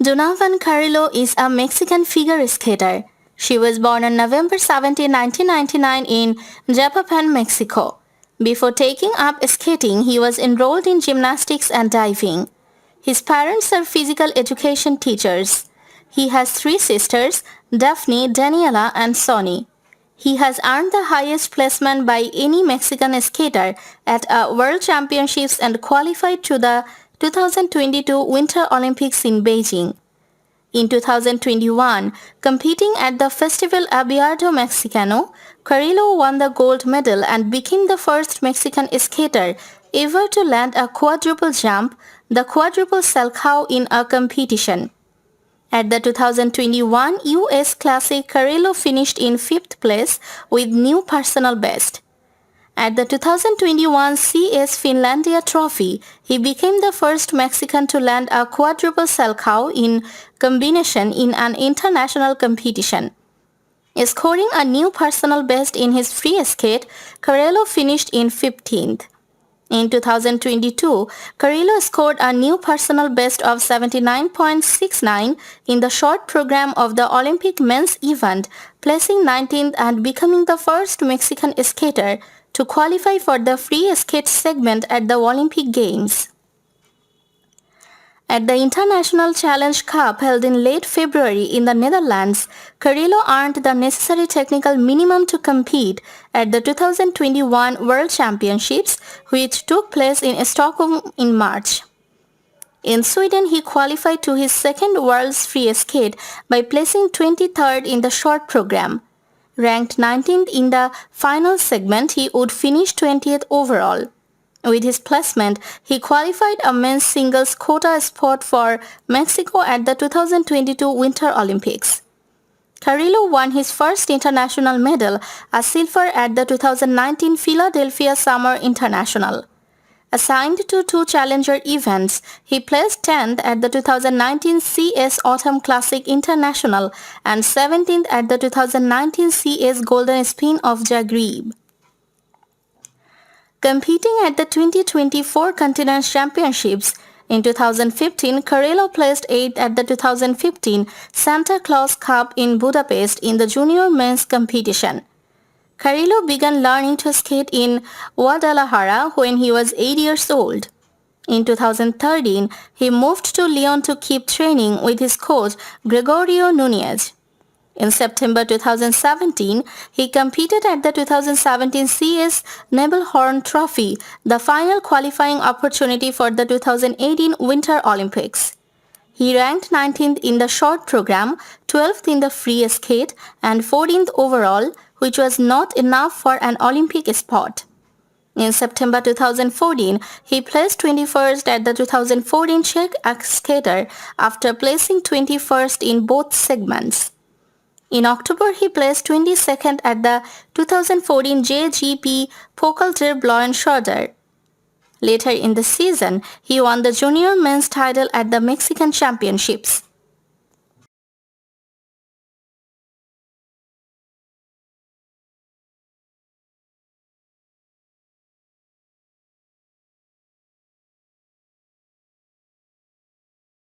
Donovan Carrillo is a Mexican figure skater. She was born on November 17, 1999 in Zapopan, Mexico. Before taking up skating, he was enrolled in gymnastics and diving. His parents are physical education teachers. He has three sisters, Daphne, Daniela and Sonny. He has earned the highest placement by any Mexican skater at World Championships and qualified to the 2022 Winter Olympics in Beijing. In 2021, competing at the Festival Abierto Mexicano, Carrillo won the gold medal and became the first Mexican skater ever to land a quadruple jump, the quadruple salchow, in a competition. At the 2021 US Classic, Carrillo finished in 5th place with new personal best. At the 2021 CS Finlandia Trophy, he became the first Mexican to land a quadruple salchow in combination in an international competition. Scoring a new personal best in his free skate, Carrillo finished in 15th. In 2022, Carrillo scored a new personal best of 79.69 in the short program of the Olympic men's event, placing 19th and becoming the first Mexican skater to qualify for the free skate segment at the Olympic Games. At the International Challenge Cup held in late February in the Netherlands, Carrillo earned the necessary technical minimum to compete at the 2021 World Championships, which took place in Stockholm in March. In Sweden, he qualified to his second World's Free Skate by placing 23rd in the short program. Ranked 19th in the final segment, he would finish 20th overall. With his placement, he qualified a men's singles quota spot for Mexico at the 2022 Winter Olympics. Carrillo won his first international medal, a silver, at the 2019 Philadelphia Summer International. Assigned to two challenger events, he placed 10th at the 2019 CS Autumn Classic International and 17th at the 2019 CS Golden Spin of Zagreb. Competing at the 2024 Continental Championships in 2015, Carrillo placed 8th at the 2015 Santa Claus Cup in Budapest in the junior men's competition. Carrillo began learning to skate in Guadalajara when he was 8 years old. In 2013, he moved to Lyon to keep training with his coach Gregorio Nunez. In September 2017, he competed at the 2017 CS Nebelhorn Trophy, the final qualifying opportunity for the 2018 Winter Olympics. He ranked 19th in the short program, 12th in the free skate, and 14th overall, which was not enough for an Olympic spot. In September 2014, he placed 21st at the 2014 Czech skater after placing 21st in both segments. In October, he placed 22nd at the 2014 JGP Pokal der Blauen Later in the season, he won the junior men's title at the Mexican Championships.